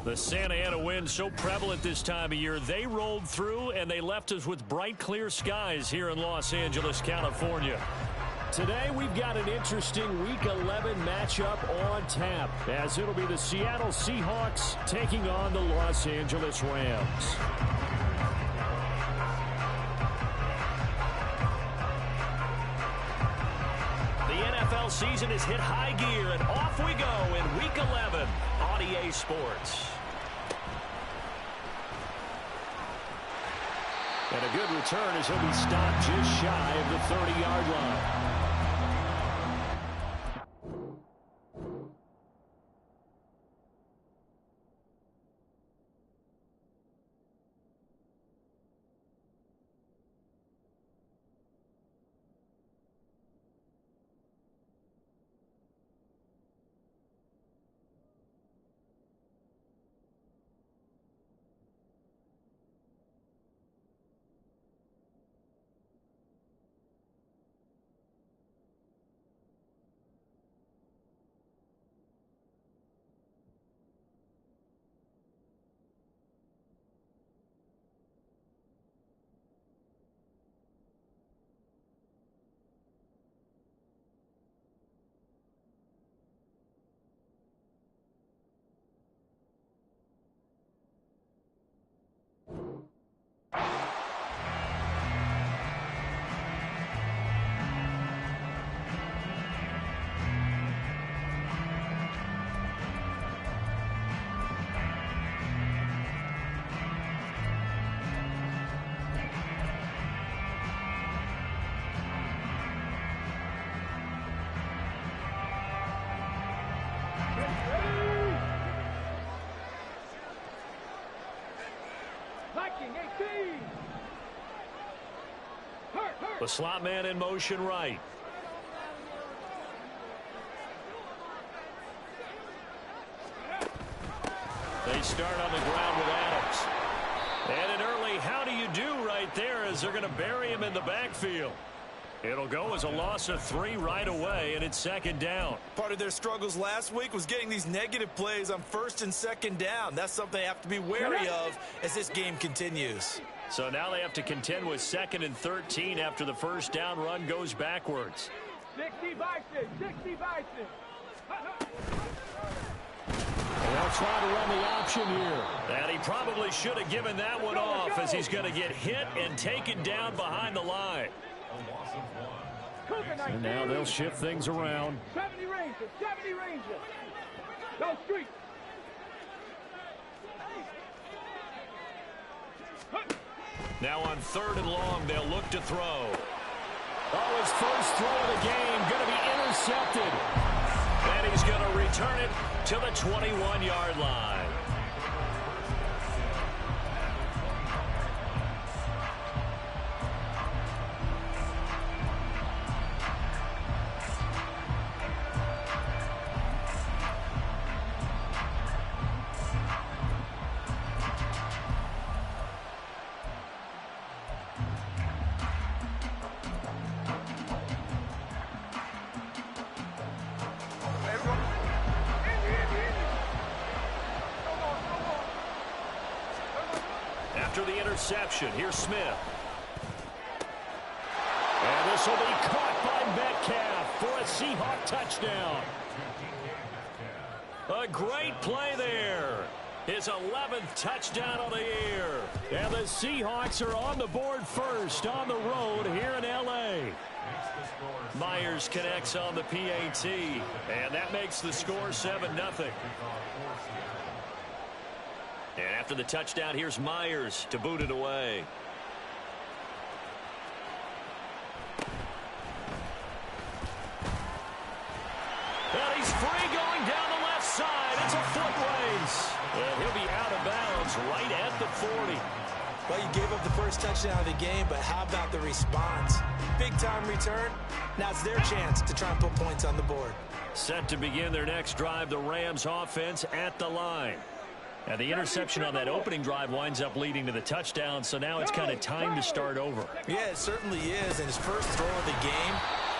The Santa Ana wind so prevalent this time of year. They rolled through and they left us with bright, clear skies here in Los Angeles, California. Today, we've got an interesting Week 11 matchup on tap, as it'll be the Seattle Seahawks taking on the Los Angeles Rams. Season has hit high gear, and off we go in Week 11 on EA Sports. And a good return as he'll be stopped just shy of the 30-yard line. The slot man in motion right. They start on the ground with Adams. And an early how do you do right there as they're going to bury him in the backfield. It'll go as a loss of 3 right away, and it's second down. Part of their struggles last week was getting these negative plays on first and second down. That's something they have to be wary of as this game continues. So now they have to contend with 2nd and 13 after the first down run goes backwards. 60 Bison, 60 Bison. They'll try to run the option here. And he probably should have given that one off as he's going to get hit and taken down behind the line. And now they'll shift things around. 70 Rangers, 70 Rangers. Go street. Now on 3rd and long, they'll look to throw. Oh, his first throw of the game going to be intercepted. And he's going to return it to the 21-yard line. After the interception, here's Smith. And this will be caught by Metcalf for a Seahawk touchdown. A great play there. His 11th touchdown of the year. And the Seahawks are on the board first on the road here in L.A. Myers connects on the PAT. And that makes the score 7-0. And after the touchdown, here's Myers to boot it away. And he's free going down the left side. It's a foot race. And he'll be out of bounds right at the 40. Well, you gave up the first touchdown of the game, but how about the response? Big-time return. Now it's their chance to try and put points on the board. Set to begin their next drive, the Rams offense at the line. And the interception on that opening drive winds up leading to the touchdown, so now it's kind of time to start over. Yeah, it certainly is, and his first throw of the game.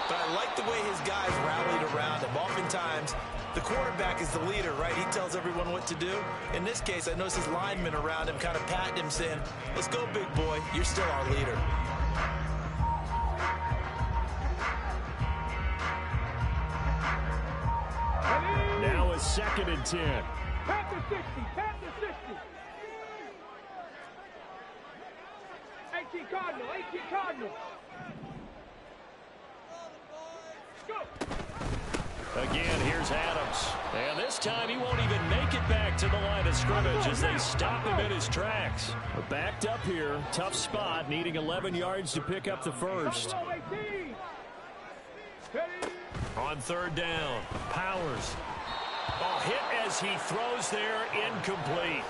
But I like the way his guys rallied around him. Oftentimes, The quarterback is the leader, right? He tells everyone what to do. In this case, I noticed his linemen around him kind of patting him, saying, let's go, big boy. You're still our leader. Now a 2nd and 10. Panther 60, Panther 60. 18 Cardinal, 18 Cardinal. Go. Again, here's Adams. And this time he won't even make it back to the line of scrimmage as they stop him in his tracks. Backed up here, tough spot, needing 11 yards to pick up the first. On 3rd down, Powers. Oh, hit as he throws there, incomplete.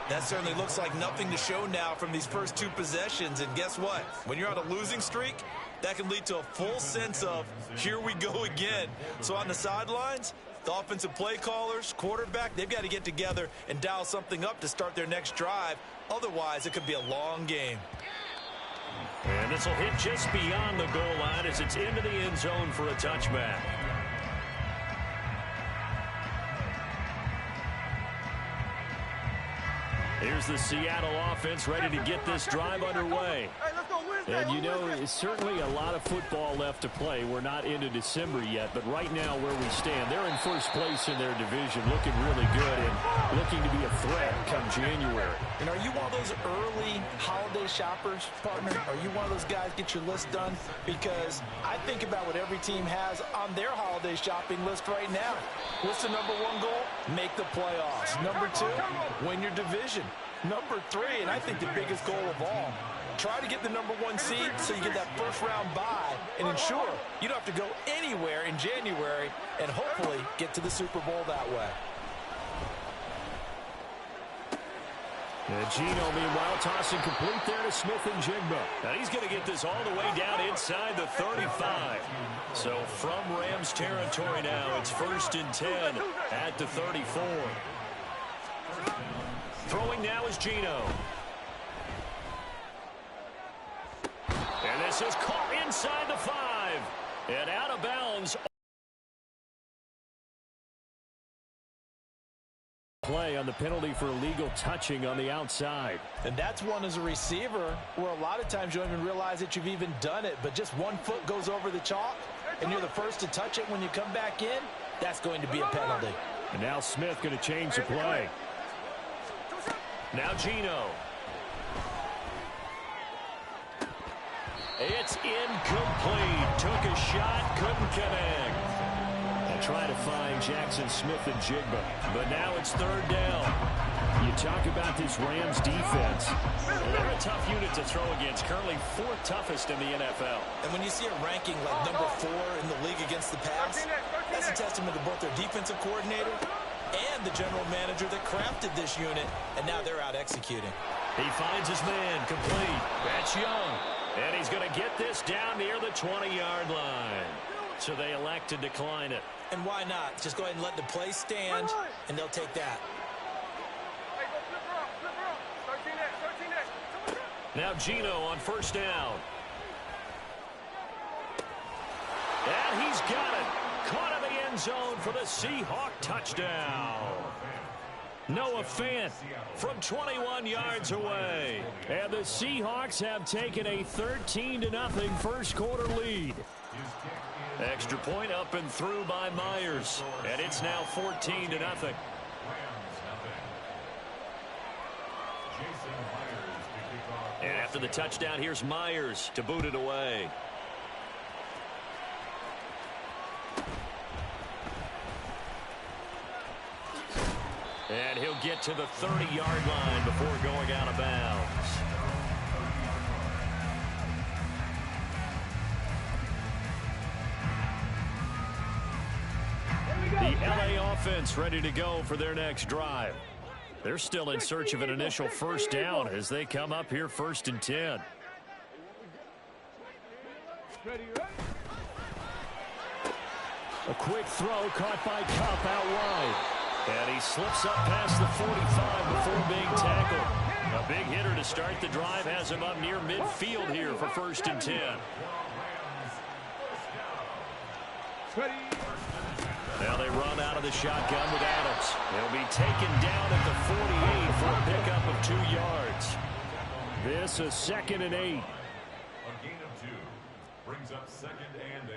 That certainly looks like nothing to show now from these first 2 possessions. And guess what? When you're on a losing streak, that can lead to a full sense of, here we go again. So on the sidelines, the offensive play callers, quarterback, they've got to get together and dial something up to start their next drive. Otherwise, it could be a long game. And this will hit just beyond the goal line as it's into the end zone for a touchback. Here's the Seattle offense ready to get this drive underway. And you know, it's certainly a lot of football left to play. We're not into December yet, but right now where we stand, they're in first place in their division, looking really good and looking to be a threat come January. And are you one of those early holiday shoppers, partner? Are you one of those guys get your list done? Because I think about what every team has on their holiday shopping list right now. What's the number 1 goal? Make the playoffs. Number 2, win your division. Number 3, and I think the biggest goal of all, try to get the number 1 seed so you get that first-round bye and ensure you don't have to go anywhere in January and hopefully get to the Super Bowl that way. And Gino, meanwhile, tossing complete there to Smith and Jigba. Now he's going to get this all the way down inside the 35. So from Rams territory now, it's 1st and 10 at the 34. Throwing now is Gino. And this is caught inside the 5. And out of bounds. Play on the penalty for illegal touching on the outside. And that's one as a receiver where a lot of times you don't even realize that you've even done it, but just 1 foot goes over the chalk and you're the first to touch it when you come back in. That's going to be a penalty. And now Smith going to change the play. Now Gino. It's incomplete. Took a shot, couldn't connect. They try to find Jackson Smith and Jigba, but now it's 3rd down. You talk about this Rams defense. They're a tough unit to throw against, currently 4th toughest in the NFL. And when you see a ranking like number 4 in the league against the pass, that's a testament to both their defensive coordinator and the general manager that crafted this unit, and now they're out executing. He finds his man, complete. That's Young. And he's going to get this down near the 20-yard line. So they elect to decline it. And why not? Just go ahead and let the play stand, and they'll take that. Now Gino on 1st down. And he's got it. Caught in the end zone for the Seahawk touchdown. Noah Fant from 21 yards away. And the Seahawks have taken a 13-0 first quarter lead. Extra point up and through by Myers. And it's now 14-0. And after the touchdown, here's Myers to boot it away. And he'll get to the 30-yard line before going out of bounds. The LA offense ready to go for their next drive. They're still in search of an initial 1st down as they come up here 1st and 10. A quick throw caught by Kupp out wide. And he slips up past the 45 before being tackled. A big hitter to start the drive has him up near midfield here for 1st and 10. Now they run out of the shotgun with Adams. He'll be taken down at the 48 for a pickup of 2 yards. This is 2nd and 8. A gain of 2 brings up 2nd and 8.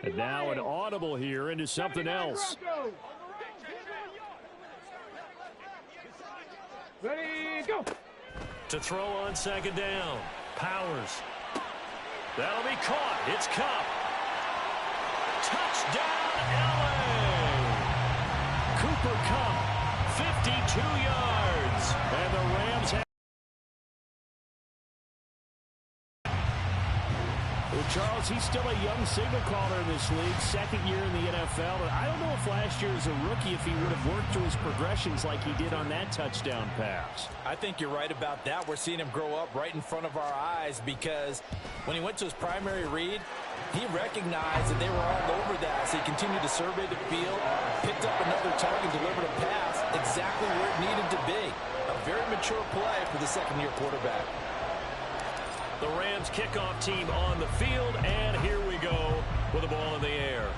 And now an audible here into something else. Ready, go. To throw on 2nd down. Powers. That'll be caught. It's Cup. Touchdown, LA! Cooper Cup, 52 yards. And the Rams have... Well, Charles, he's still a young signal caller in this league, 2nd year in the NFL. And I don't know if last year as a rookie, if he would have worked through his progressions like he did on that touchdown pass. I think you're right about that. We're seeing him grow up right in front of our eyes because when he went to his primary read, he recognized that they were all over that. So he continued to survey the field, picked up another target, delivered a pass exactly where it needed to be. A very mature play for the 2nd-year quarterback. The Rams kickoff team on the field, and here we go with the ball in the air.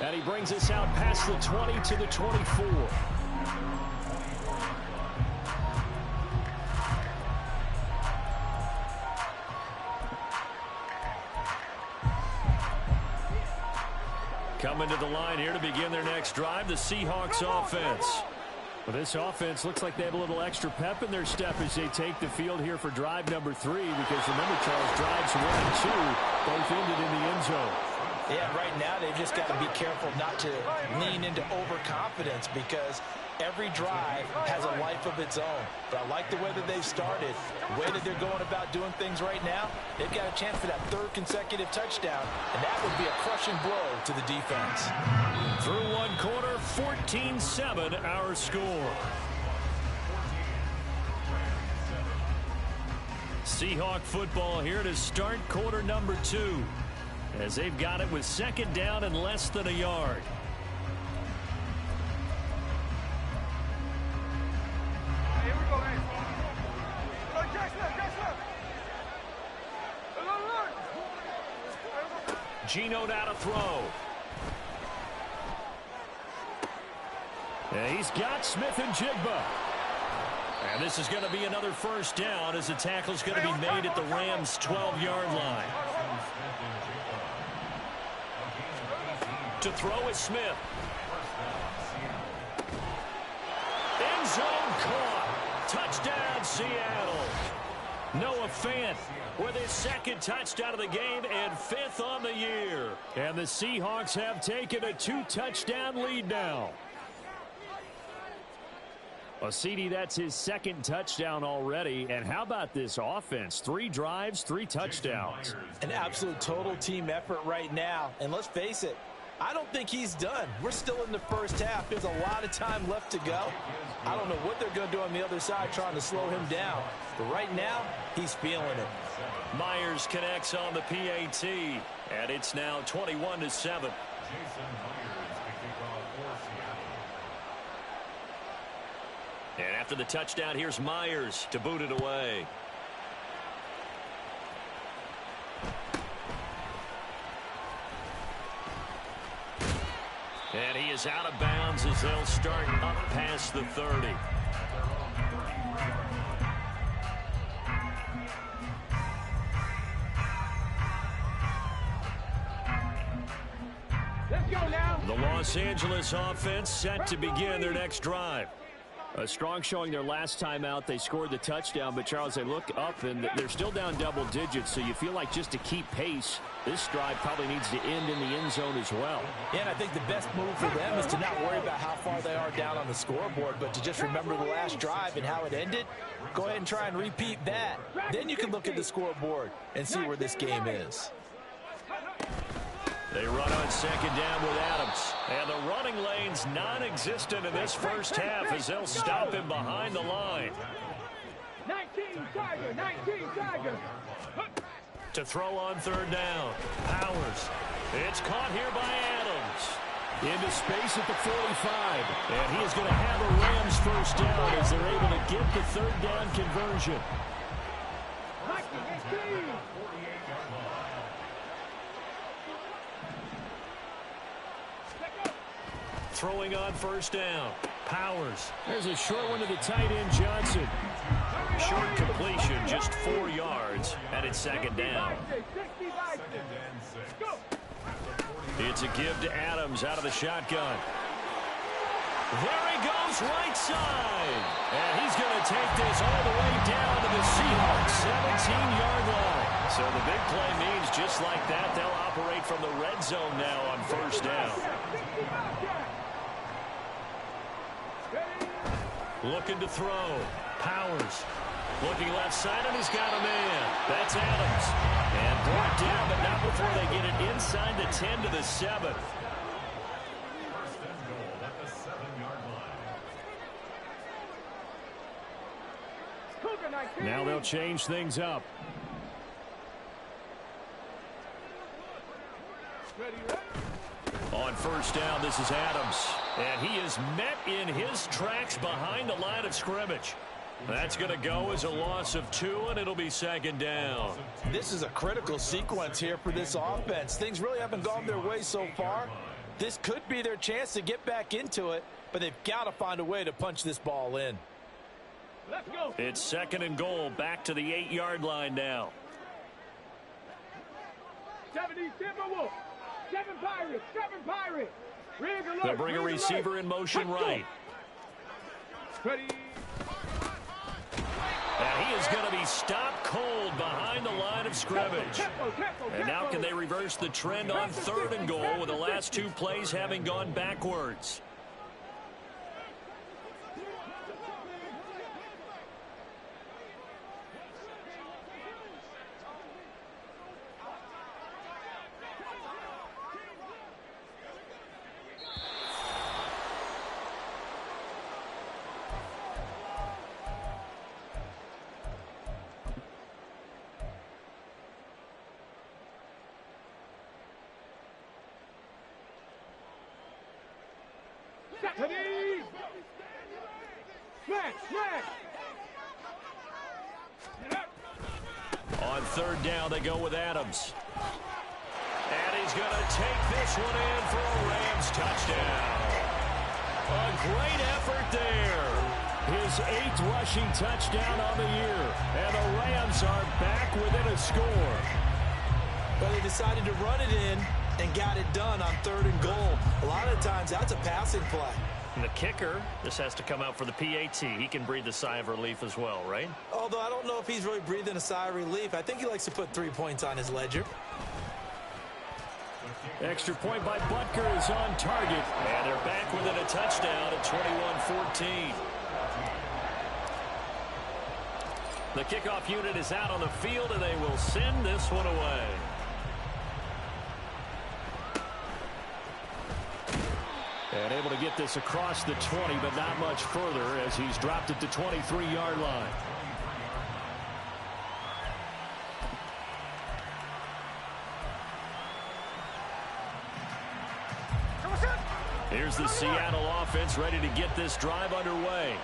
And he brings us out past the 20 to the 24. Coming to the line here to begin their next drive, the Seahawks offense. Well, this offense looks like they have a little extra pep in their step as they take the field here for drive number 3, because remember, Charles, drives 1 and 2 both ended in the end zone. Yeah, right now they've just got to be careful not to lean into overconfidence because every drive has a life of its own. But I like the way that they've started, the way that they're going about doing things right now. They've got a chance for that 3rd consecutive touchdown, and that would be a crushing blow to the defense. Through 1 quarter, 14-7 our score. Seahawk football here to start quarter number 2. As they've got it with 2nd down and less than a yard. Here we go, man. Look, Jackson. Look. Gino down to throw. And he's got Smith and Jigba. And this is going to be another 1st down as the tackle's going to be made at the Rams' 12-yard line. To throw is Smith. End zone caught. Touchdown, Seattle. Noah Fant with his 2nd touchdown of the game and 5th on the year. And the Seahawks have taken a 2-touchdown lead now. Well, CD, that's his 2nd touchdown already. And how about this offense? 3 drives, 3 touchdowns. An absolute total team effort right now. And let's face it, I don't think he's done. We're still in the 1st half. There's a lot of time left to go. I don't know what they're going to do on the other side trying to slow him down. But right now, he's feeling it. Myers connects on the PAT. And it's now 21-7. And after the touchdown, here's Myers to boot it away. And he is out of bounds as they'll start up past the 30. Let's go now. The Los Angeles offense set to begin their next drive. A strong showing their last time out. They scored the touchdown, but Charles, they look up and they're still down double digits, so you feel like just to keep pace, this drive probably needs to end in the end zone as well. Yeah, and I think the best move for them is to not worry about how far they are down on the scoreboard, but to just remember the last drive and how it ended. Go ahead and try and repeat that. Then you can look at the scoreboard and see where this game is. They run on 2nd down with Adams. And the running lane's non-existent in this 1st half as they'll stop him behind the line. 19 Tiger. To throw on 3rd down. Powers. It's caught here by Adams. Into space at the 45. And he is going to have a Rams first down as they're able to get the third down conversion. Throwing on first down. Powers. There's a short one to the tight end, Johnson. Short completion, just 4 yards, and it's second down. It's a give to Adams out of the shotgun. There he goes, right side. And he's going to take this all the way down to the Seahawks 17-yard line. So the big play means just like that, they'll operate from the red zone now on first down. Looking to throw. Powers. Looking left side, and he's got a man. That's Adams. And brought down, but not before they get it inside the 10 to the 7. First and goal at the 7-yard line. Now they'll change things up. On first down, this is Adams. And he is met in his tracks behind the line of scrimmage. That's going to go as a loss of 2, and it'll be second down. This is a critical sequence here for this offense. Things really haven't gone their way so far. This could be their chance to get back into it, but they've got to find a way to punch this ball in. Let's go. It's second and goal, back to the 8-yard line now. 70 Timberwolves. 7 Pirates. 7 Pirates. Rig alert. They'll bring a Rig receiver alert. in motion Let's go. right. Ready. And he is going to be stopped cold behind the line of scrimmage. And now can they reverse the trend on third and goal with the last 2 plays having gone backwards? Ready. Smash, smash. On third down, they go with Adams. And he's going to take this one in for a Rams touchdown. A great effort there. His 8th rushing touchdown on the year. And the Rams are back within a score. But they decided to run it in and got it done on third and goal. A lot of times, that's a passing play. And the kicker, this has to come out for the PAT. He can breathe a sigh of relief as well, right? Although I don't know if he's really breathing a sigh of relief. I think he likes to put 3 points on his ledger. Extra point by Butker is on target. And they're back within a touchdown at 21-14. The kickoff unit is out on the field, and they will send this one away. And able to get this across the 20, but not much further as he's dropped it to 23-yard line. Here's the Seattle offense ready to get this drive underway.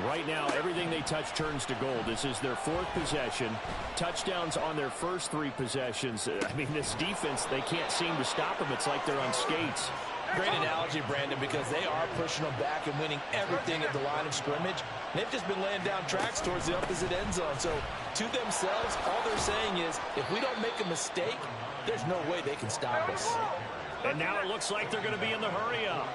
Right now, everything they touch turns to gold. This is their 4th possession. Touchdowns on their first 3 possessions. I mean, this defense, they can't seem to stop them. It's like they're on skates. Great analogy, Brandon, because they are pushing them back and winning everything at the line of scrimmage. They've just been laying down tracks towards the opposite end zone. So, to themselves, all they're saying is, if we don't make a mistake, there's no way they can stop us. And now it looks like they're going to be in the hurry-up.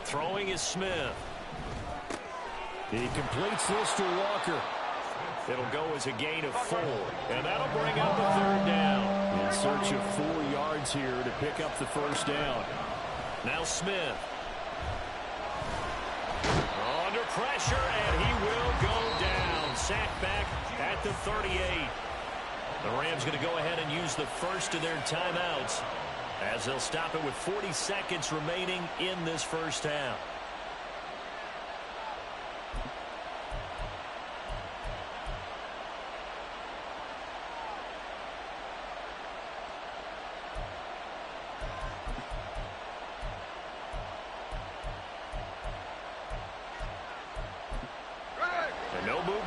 Throwing is Smith. He completes this to Walker. It'll go as a gain of 4. And that'll bring up a third down. In search of 4 yards here to pick up the first down. Now Smith. Under pressure, and he will go down. Sacked back at the 38. The Rams going to go ahead and use the first of their timeouts as they'll stop it with 40 seconds remaining in this first half.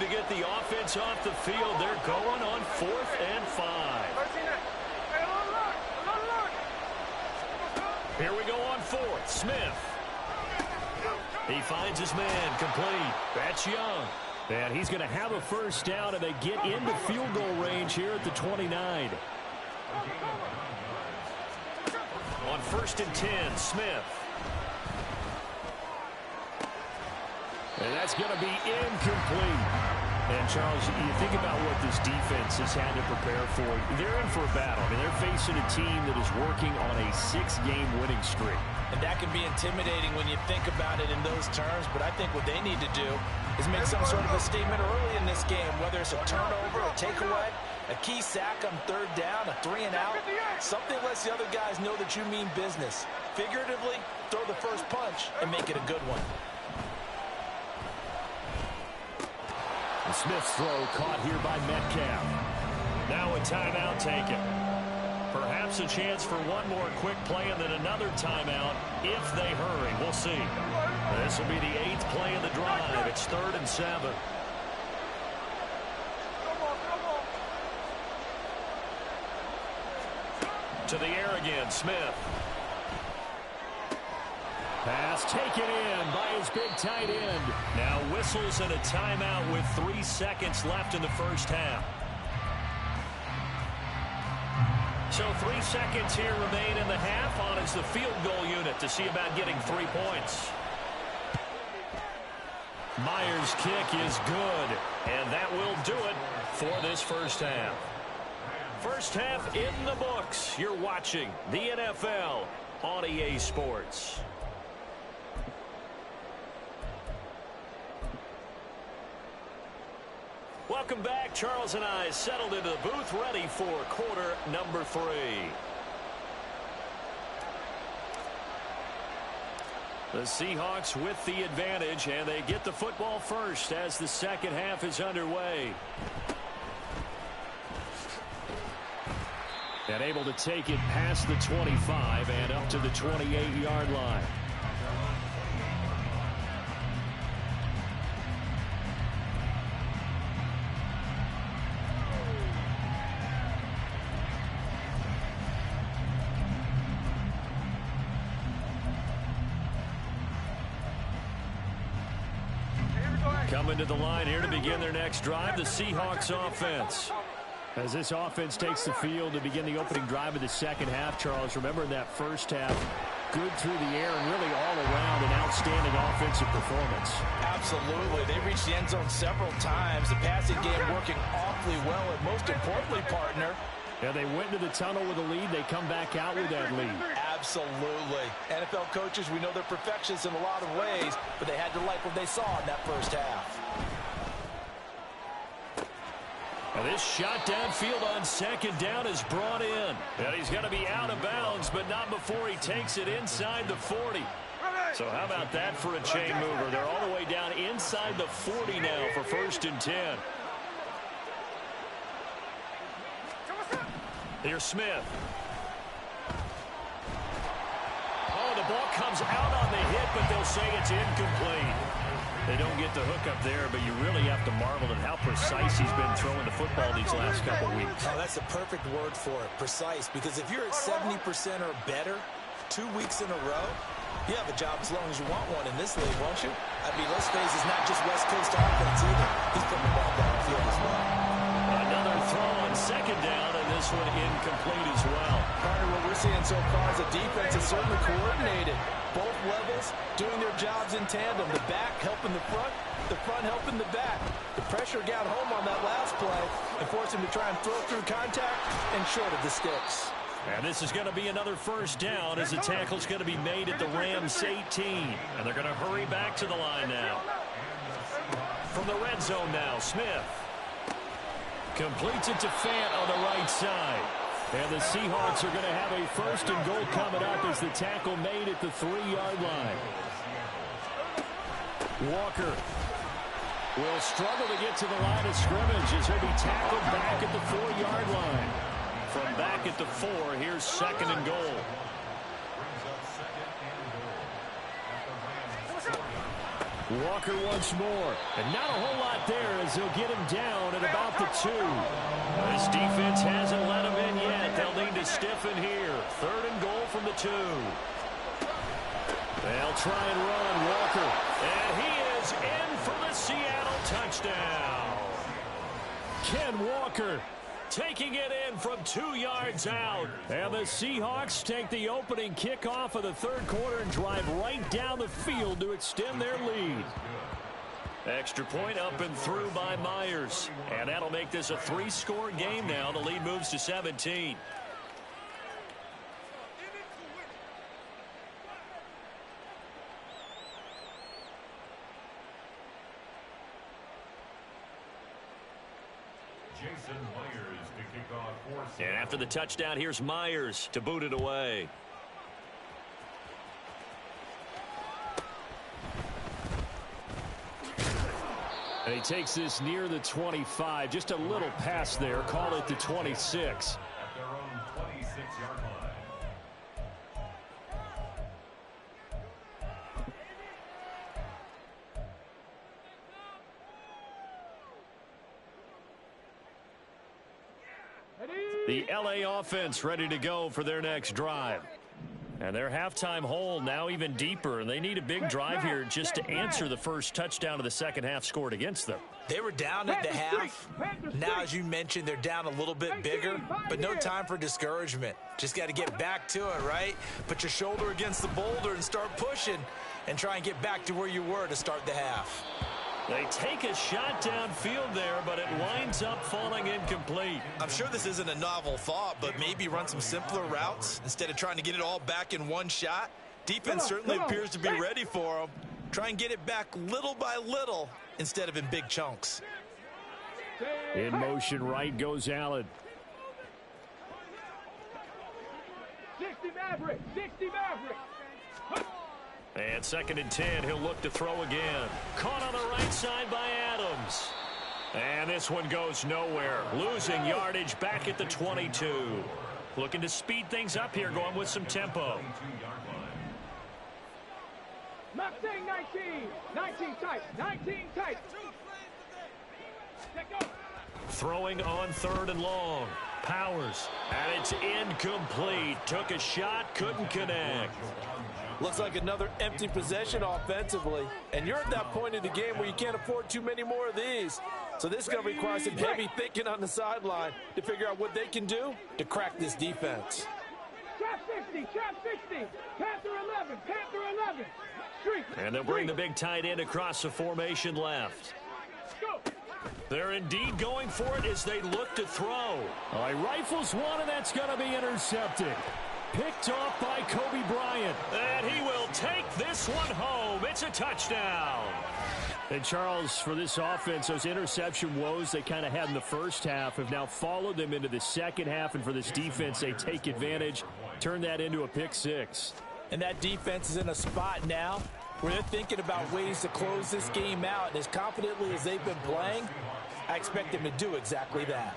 to get the offense off the field. They're going on 4th and 5. Here we go on 4th. Smith. He finds his man, complete. That's Young. And he's going to have a first down, and they get into field goal range here at the 29. On 1st and 10, Smith. And that's going to be incomplete. And, Charles, you think about what this defense has had to prepare for. They're in for a battle. I mean, they're facing a team that is working on a 6-game winning streak. And that can be intimidating when you think about it in those terms. But I think what they need to do is make some sort of a statement early in this game, whether it's a turnover, a takeaway, a key sack on 3rd down, a 3-and-out. Something lets the other guys know that you mean business. Figuratively, throw the first punch and make it a good one. The Smith's throw caught here by Metcalf. Now a timeout taken. Perhaps a chance for one more quick play and then another timeout if they hurry. We'll see. This will be the 8th play of the drive. It's 3rd and 7. To the air again, Smith. Pass taken in by his big tight end. Now whistles and a timeout with 3 seconds left in the first half. So 3 seconds here remain in the half. On is the field goal unit to see about getting 3 points. Myers' kick is good, and that will do it for this first half. First half in the books. You're watching the NFL on EA Sports. Welcome back. Charles and I settled into the booth, ready for quarter number 3. The Seahawks with the advantage, and they get the football first as the second half is underway. And able to take it past the 25 and up to the 28-yard line. Coming to the line here to begin their next drive, the Seahawks offense. As this offense takes the field to begin the opening drive of the second half, Charles, remember in that first half, good through the air and really all around an outstanding offensive performance. Absolutely. They reached the end zone several times. The passing game working awfully well, and most importantly, partner, yeah, they went into the tunnel with a lead. They come back out with that lead. Absolutely. NFL coaches, we know they're perfectionists in a lot of ways, but they had to like what they saw in that first half. Now this shot downfield on second down is brought in. And he's going to be out of bounds, but not before he takes it inside the 40. So how about that for a chain mover? They're all the way down inside the 40 now for 1st and 10. Here's Smith. Oh, the ball comes out on the hit, but they'll say it's incomplete. They don't get the hook up there, but you really have to marvel at how precise he's been throwing the football these last couple weeks. Oh, that's the perfect word for it, precise, because if you're at 70% or better 2 weeks in a row, you have a job as long as you want one in this league, won't you? I mean, let's face it, it's not just West Coast offense either. He's putting the ball downfield as well. Another throw on second down, and this one incomplete as well. Partner, what we're seeing so far is the defense is certainly coordinated. Both levels doing their jobs in tandem. The back helping the front helping the back. The pressure got home on that last play and forced him to try and throw through contact and short of the sticks. And this is going to be another first down as the tackle's going to be made at the Rams 18. And they're going to hurry back to the line now. From the red zone now, Smith completes it to Fant on the right side. And the Seahawks are going to have a 1st and goal coming up as the tackle made at the 3-yard line. Walker will struggle to get to the line of scrimmage as he'll be tackled back at the 4-yard line. From back at the 4, here's 2nd and goal. Walker once more. And not a whole lot there as they'll get him down at about the 2. This defense hasn't let him in yet. They'll need to stiffen here. 3rd and goal from the 2. They'll try and run Walker. And he is in for the Seattle touchdown. Ken Walker taking it in from 2 yards out. And the Seahawks take the opening kickoff of the 3rd quarter and drive right down the field to extend their lead. Extra point up and through by Myers. And that'll make this a 3-score game now. The lead moves to 17. And after the touchdown, here's Myers to boot it away. And he takes this near the 25. Just a little pass there. Call it the 26. At their own 26-yard line. The LA offense ready to go for their next drive. And their halftime hole now even deeper, and they need a big drive here just to answer the first touchdown of the second half scored against them. They were down at the half. Now, as you mentioned, they're down a little bit bigger, but no time for discouragement. Just got to get back to it, right? Put your shoulder against the boulder and start pushing and try and get back to where you were to start the half. They take a shot downfield there, but it winds up falling incomplete. I'm sure this isn't a novel thought, but maybe run some simpler routes instead of trying to get it all back in one shot. Defense certainly appears to be ready for them. Try and get it back little by little instead of in big chunks. In motion right goes Allen. 60 Maverick, 60 Maverick. And 2nd and 10, he'll look to throw again. Caught on the right side by Adams. And this one goes nowhere. Losing yardage back at the 22. Looking to speed things up here, going with some tempo. Mustang 19, 19 tight, 19 tight. Let go. Throwing on 3rd and long. Powers. And it's incomplete. Took a shot, couldn't connect. Looks like another empty possession offensively. And you're at that point in the game where you can't afford too many more of these. So this is going to require some heavy thinking on the sideline to figure out what they can do to crack this defense. Trap 60, trap 60. Panther 11, Panther 11. Street. And they'll bring the big tight end across the formation left. Go. They're indeed going for it as they look to throw. All right, rifles one, and that's going to be intercepted. Picked off by Kobe Bryant. And he will take this one home. It's a touchdown. And Charles, for this offense, those interception woes they kind of had in the first half have now followed them into the second half. And for this defense, they take advantage, turn that into a pick 6. And that defense is in a spot now where they're thinking about ways to close this game out. And as confidently as they've been playing, I expect them to do exactly that.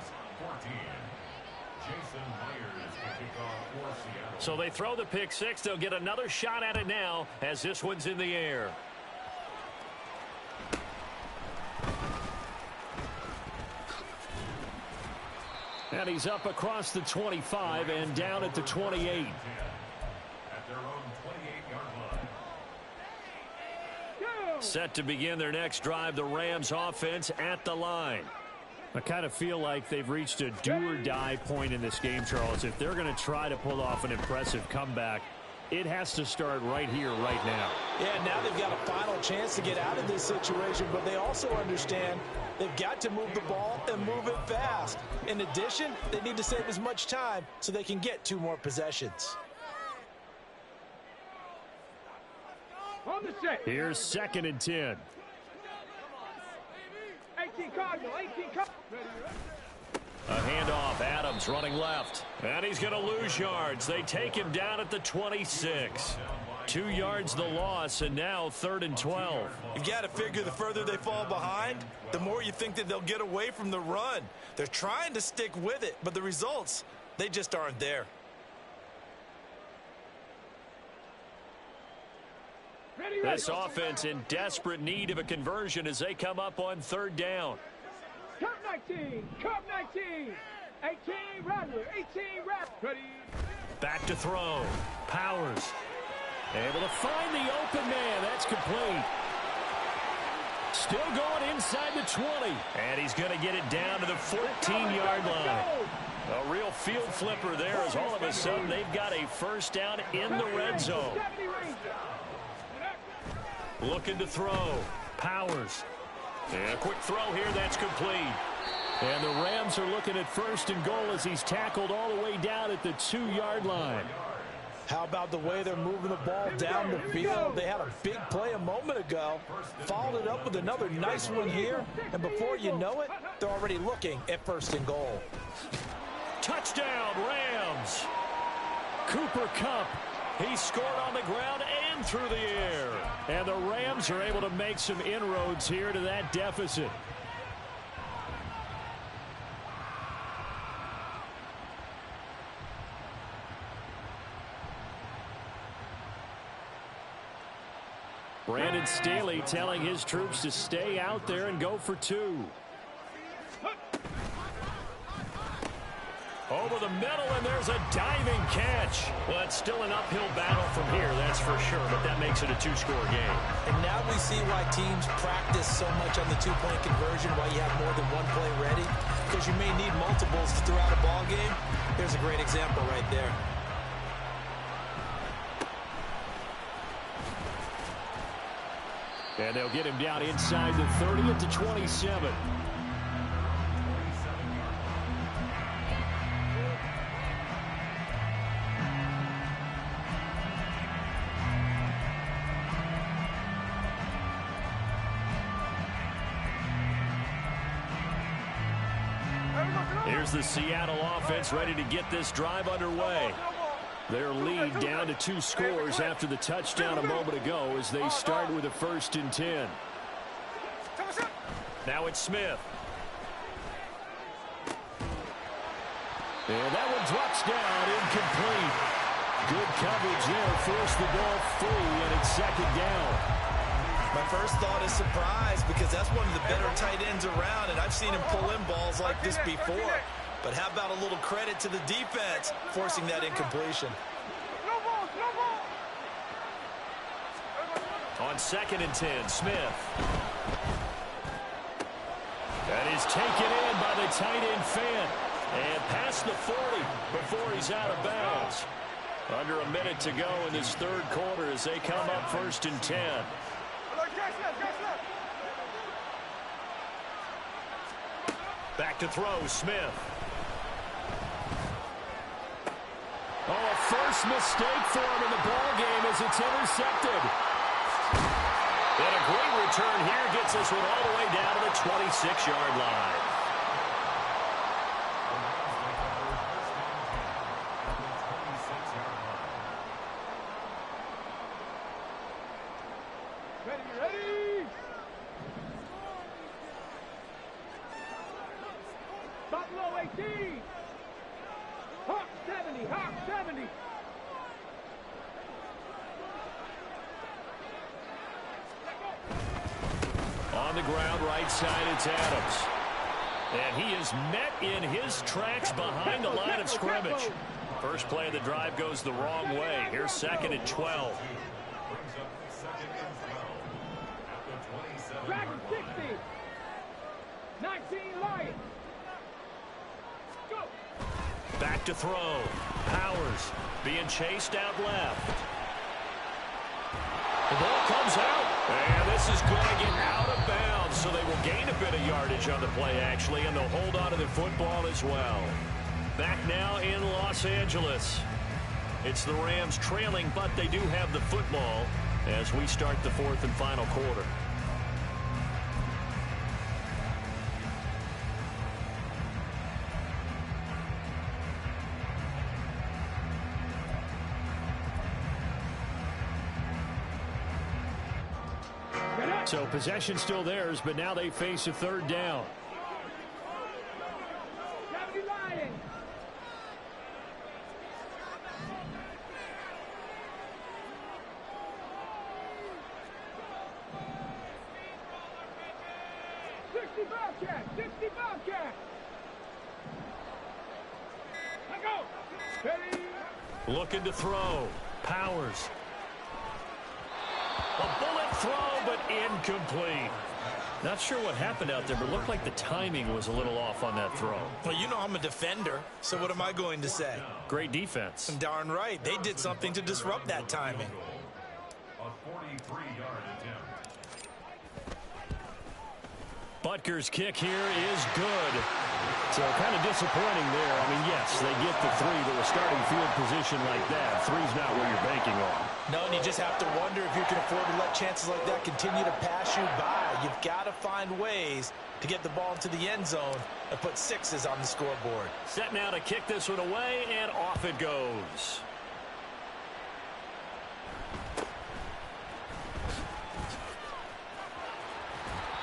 So they throw the pick 6. They'll get another shot at it now as this one's in the air. And he's up across the 25 and down at the 28. At their own 28-yard line. Set to begin their next drive, the Rams offense at the line. I kind of feel like they've reached a do-or-die point in this game, Charles. If they're going to try to pull off an impressive comeback, it has to start right here, right now. Yeah, now they've got a final chance to get out of this situation, but they also understand they've got to move the ball and move it fast. In addition, they need to save as much time so they can get 2 more possessions. On the set. Here's 2nd and 10. 18 Cardinal, 18 Cardinal. A handoff, Adams running left. And he's going to lose yards. They take him down at the 26. 2 yards the loss, and now 3rd and 12. You've got to figure the further they fall behind, the more you think that they'll get away from the run. They're trying to stick with it, but the results, they just aren't there. This offense in desperate need of a conversion as they come up on third down. Cup 19, Cup 19, 18 Rattler, 18 Rattler. Ready. Back to throw. Powers. Able to find the open man. That's complete. Still going inside the 20. And he's going to get it down to the 14-yard line. A real field flipper there as all of a sudden they've got a first down in the red zone. Looking to throw. Powers. And a quick throw here. That's complete. And the Rams are looking at first and goal as he's tackled all the way down at the 2-yard line. How about the way they're moving the ball down the field? They had a big play a moment ago, followed it up with another nice one here, and before you know it, they're already looking at first and goal. Touchdown, Rams. Cooper Kupp. He scored on the ground and through the air. And the Rams are able to make some inroads here to that deficit. Brandon Staley telling his troops to stay out there and go for 2. Over the middle, and there's a diving catch. Well, it's still an uphill battle from here, that's for sure, but that makes it a 2-score game. And now we see why teams practice so much on the 2-point conversion, why you have more than one play ready, because you may need multiples throughout a ball game. Here's a great example right there. And they'll get him down inside the 30 at the 27. Here's the Seattle offense ready to get this drive underway. Their lead down to 2 scores after the touchdown a moment ago as they start with a 1st and 10. Now it's Smith. And that one drops down, incomplete. Good coverage there, forced the ball free, and it's 2nd down. My first thought is surprise because that's one of the better tight ends around, and I've seen him pull in balls like this before. But how about a little credit to the defense forcing that incompletion? On 2nd and 10, Smith. That is taken in by the tight end Fant. And past the 40 before he's out of bounds. Under a minute to go in this 3rd quarter as they come up 1st and 10. Back to throw, Smith. Oh, a first mistake for him in the ball game as it's intercepted. And a great return here gets this one all the way down to the 26-yard line. Ready. Buffalo 18. Hawk 70, Hawk 70. On the ground, right side, it's Adams. And he is met in his tracks behind the line of scrimmage. First play of the drive goes the wrong way. Here's 2nd and 12. Dragon 60. 19 Lions. Go. Back to throw. Powers being chased out left. The ball comes out, and this is going to get out of bounds, so they will gain a bit of yardage on the play, actually, and they'll hold on to the football as well. Back now in Los Angeles. It's the Rams trailing, but they do have the football as we start the 4th and final quarter. So possession still theirs, but now they face a 3rd down. 70 Lions. Bobcat. 60 Bobcat. Let go. Steady. Looking to throw. Powers. A bullet throw, but incomplete. Not sure what happened out there, but it looked like the timing was a little off on that throw. Well, you know I'm a defender, so what am I going to say? Great defense. Darn right. They did something to disrupt that timing. A 43-yard attempt. Butker's kick here is good. So kind of disappointing there. I mean, yes, they get the three, but with starting field position like that, three's not where you're banking on. No, and you just have to wonder if you can afford to let chances like that continue to pass you by. You've got to find ways to get the ball into the end zone and put sixes on the scoreboard. Set now to kick this one away, and off it goes.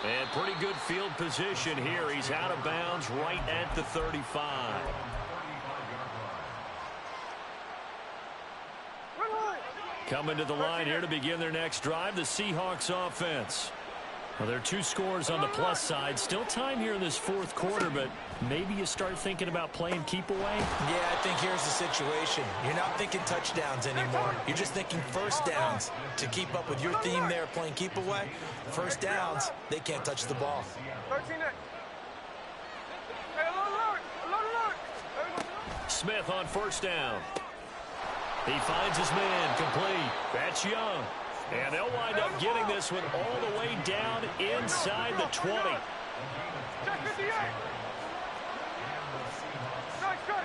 And pretty good field position here. He's out of bounds right at the 35. Coming to the line here to begin their next drive, the Seahawks offense. Well, there are two scores on the plus side. Still time here in this fourth quarter, but maybe you start thinking about playing keep away? Yeah, I think here's the situation. You're not thinking touchdowns anymore. You're just thinking first downs. To keep up with your theme there, playing keep away, first downs, they can't touch the ball. 13 next. Hey, alert. Smith on first down. He finds his man, complete. That's Young. And they'll wind up getting this one all the way down inside the 20. Check 58. Nice cut.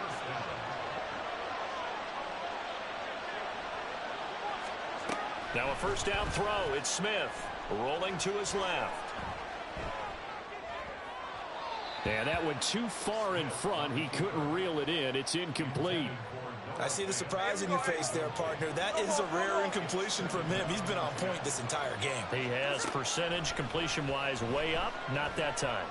Now a first down throw. It's Smith rolling to his left. And that went too far in front. He couldn't reel it in. It's incomplete. I see the surprise in your face there, partner. That is a rare incompletion from him. He's been on point this entire game. He has percentage completion-wise way up. Not that time.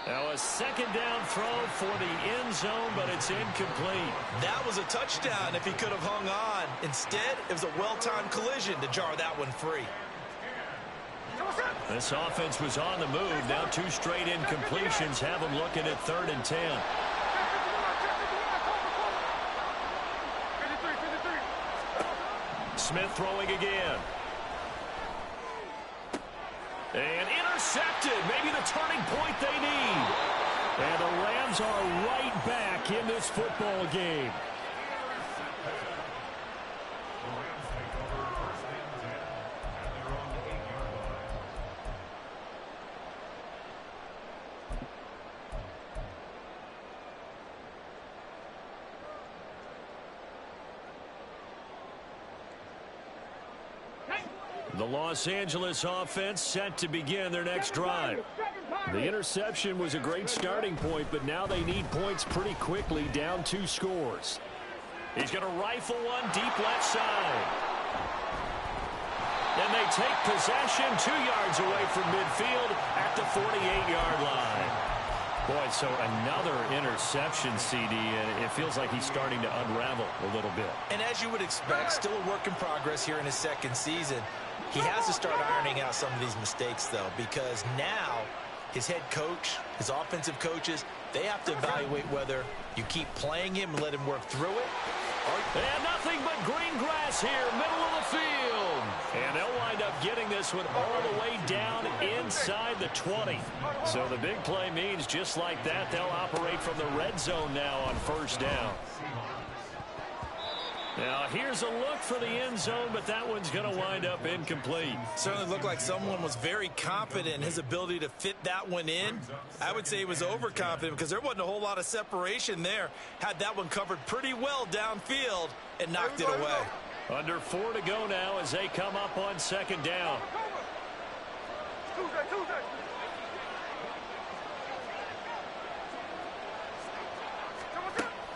Now a second down throw for the end zone, but it's incomplete. That was a touchdown if he could have hung on. Instead, it was a well-timed collision to jar that one free. This offense was on the move. Now two straight incompletions have them looking at 3rd and 10. Smith throwing again. And intercepted. Maybe the turning point they need. And the Rams are right back in this football game. The Los Angeles offense set to begin their next drive. The interception was a great starting point, but now they need points pretty quickly, down 2 scores. He's going to rifle one deep left side. And they take possession 2 yards away from midfield at the 48-yard line. Boy, so another interception, CD, and it feels like he's starting to unravel a little bit. And as you would expect, still a work in progress here in his second season. He has to start ironing out some of these mistakes, though, because now his head coach, his offensive coaches, they have to evaluate whether you keep playing him and let him work through it. And nothing but green grass here, middle of the field. And they'll wind up getting this one all the way down inside the 20. So the big play means just like that, they'll operate from the red zone now on first down. Now, here's a look for the end zone, but that one's going to wind up incomplete. Certainly looked like someone was very confident in his ability to fit that one in. I would say he was overconfident because there wasn't a whole lot of separation there. Had that one covered pretty well downfield and knocked it away. Under 4 to go now as they come up on second down.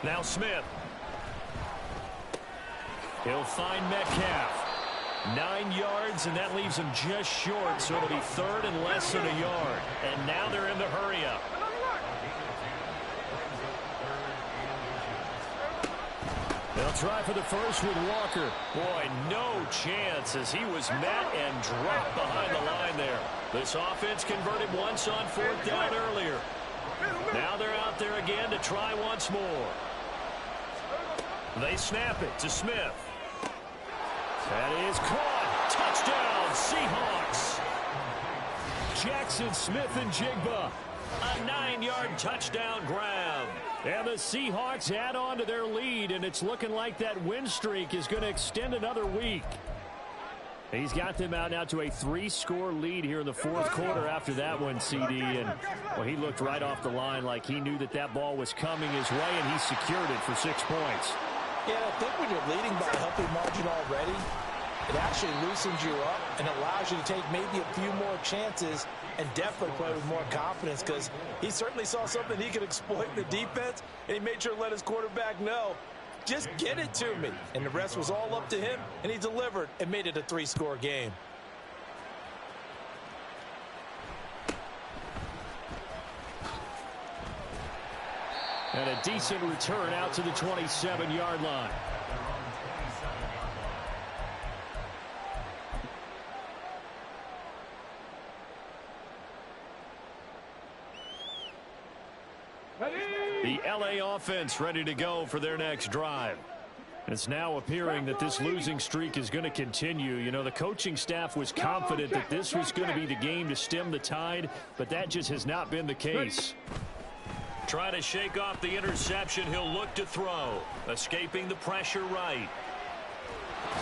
Now Smith. He'll find Metcalf. 9 yards, and that leaves him just short, so it'll be 3rd and less than a yard. And now they're in the hurry-up. They'll try for the first with Walker. Boy, no chance as he was met and dropped behind the line there. This offense converted once on 4th down earlier. Now they're out there again to try once more. They snap it to Smith. That is caught. Touchdown, Seahawks. Jackson Smith-Njigba. A 9-yard touchdown grab. And the Seahawks add on to their lead, and it's looking like that win streak is going to extend another week. He's got them out now to a 3-score lead here in the 4th quarter after that one, CD. And well, he looked right off the line like he knew that that ball was coming his way, and he secured it for 6 points. Yeah, I think when you're leading by a healthy margin already, it actually loosens you up and allows you to take maybe a few more chances and definitely play with more confidence, because he certainly saw something he could exploit in the defense, and he made sure to let his quarterback know, just get it to me. And the rest was all up to him, and he delivered and made it a 3-score game. And a decent return out to the 27-yard line. The LA offense ready to go for their next drive. It's now appearing that this losing streak is going to continue. You know, the coaching staff was confident that this was going to be the game to stem the tide, but that just has not been the case. Trying to shake off the interception, he'll look to throw. Escaping the pressure right.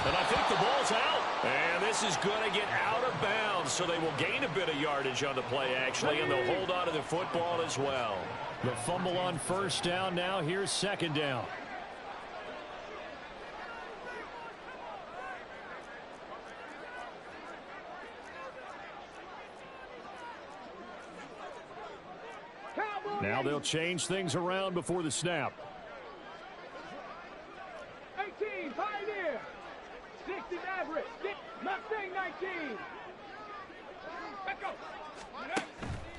And I think the ball's out. And this is going to get out of bounds, so they will gain a bit of yardage on the play, actually, and they'll hold on to the football as well. The fumble on 1st down now. Here's 2nd down. Now they'll change things around before the snap. 18, Pioneer. 60, Maverick. Mustang, 19. Let's go.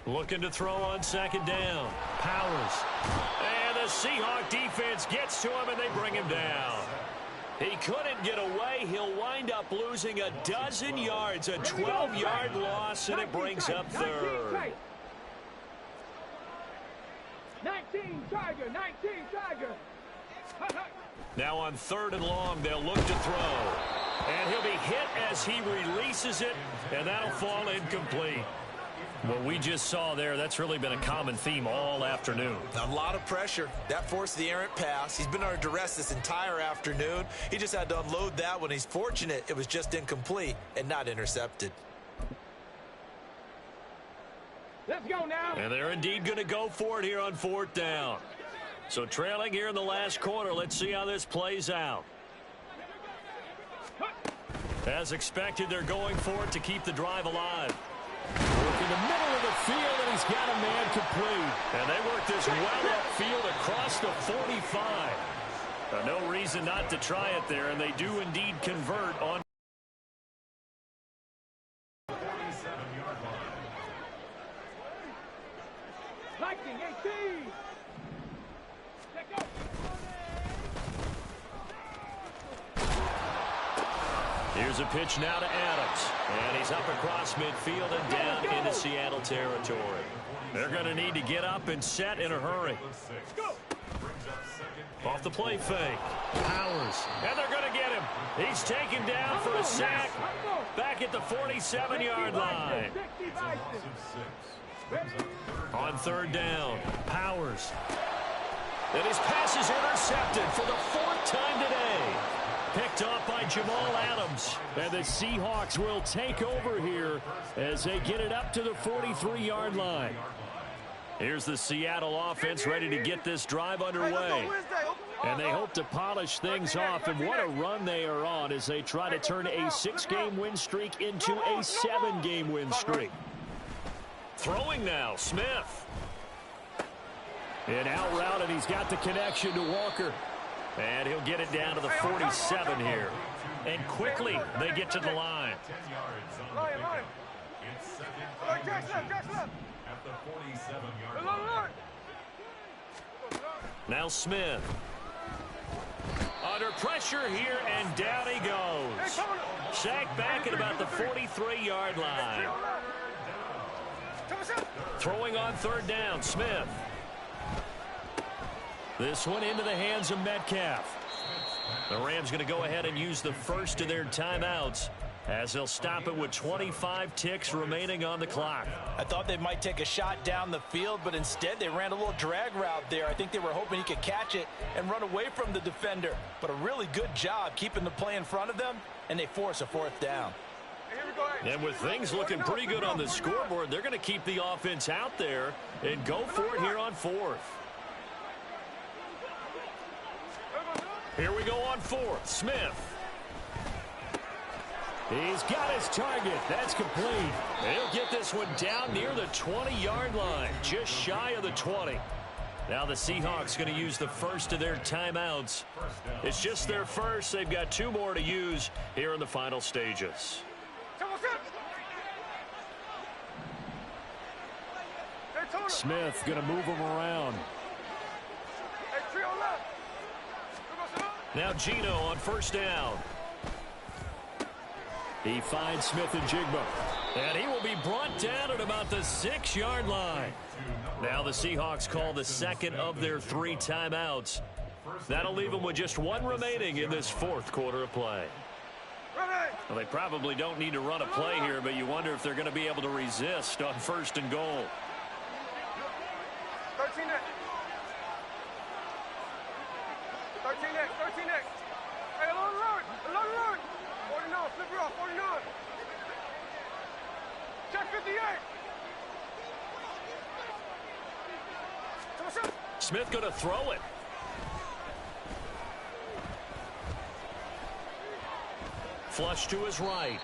Looking to throw on 2nd down. Powers. And the Seahawk defense gets to him, and they bring him down. He couldn't get away. He'll wind up losing a dozen yards, a 12-yard loss, and it brings up 3rd. 19, Tiger, 19, Tiger. Now on 3rd and long, they'll look to throw. And he'll be hit as he releases it, and that'll fall incomplete. What we just saw there, that's really been a common theme all afternoon. A lot of pressure. That forced the errant pass. He's been under duress this entire afternoon. He just had to unload that one. He's fortunate it was just incomplete and not intercepted. Let's go now. And they're indeed going to go for it here on 4th down. So trailing here in the last quarter, let's see how this plays out. As expected, they're going for it to keep the drive alive. Work in the middle of the field, and he's got a man complete. And they work this well upfield across the 45. No reason not to try it there, and they do indeed convert on. Lightning, 18. Let's go. Here's a pitch now to Adams. And he's up across midfield and down into Seattle territory. They're going to need to get up and set in a hurry. Off the play fake. Powers. And they're going to get him. He's taken down for a sack. Back at the 47-yard line. On 3rd down. Powers. And his pass is intercepted for the 4th time today. Picked off by Jamal Adams. And the Seahawks will take over here as they get it up to the 43-yard line. Here's the Seattle offense ready to get this drive underway. And they hope to polish things off. And what a run they are on as they try to turn a 6-game win streak into a 7-game win streak. Throwing now, Smith. An out route, and he's got the connection to Walker. And he'll get it down to the 47 here. And quickly, they get to the line. Now Smith. Under pressure here, and down he goes. Sacked back at about the 43-yard line. Throwing on third down, Smith. This one into the hands of Metcalf. The Rams going to go ahead and use the first of their timeouts as they'll stop it with 25 ticks remaining on the clock. I thought they might take a shot down the field, but instead they ran a little drag route there. I think they were hoping he could catch it and run away from the defender. But a really good job keeping the play in front of them, and they force a fourth down. And with things looking pretty good on the scoreboard, they're going to keep the offense out there and go for it here on fourth. Here we go on fourth. Smith. He's got his target. That's complete. He'll get this one down near the 20-yard line, just shy of the 20. Now the Seahawks going to use the first of their timeouts. It's just their first. They've got two more to use here in the final stages. Smith going to move him around. Now Gino on first down. He finds Smith and Jigba. And he will be brought down at about the 6-yard line. Now the Seahawks call the second of their 3 timeouts. That'll leave them with just one remaining in this fourth quarter of play. Well, they probably don't need to run a play here, but you wonder if they're going to be able to resist on first and goal. 13 next. 13 next. 13 next. Hey, along the road. Along the road. 49. Flip it off. 49. Check 58. Smith going to throw it. Flush to his right.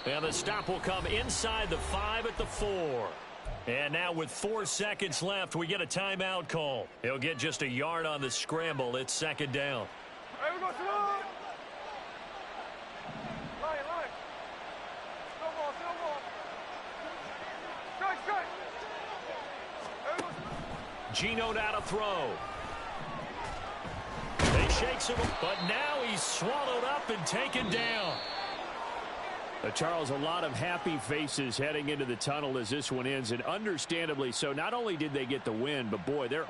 And the stop will come inside the 5 at the 4. And now with 4 seconds left, we get a timeout call. He'll get just a yard on the scramble. It's second down. Hey, we go to the line. Line. Slow ball. Strike. Hey, we go to the... Gino now to throw. They shakes him, but now he's swallowed up and taken down. Charles, a lot of happy faces heading into the tunnel as this one ends, and understandably so. Not only did they get the win, but boy, they're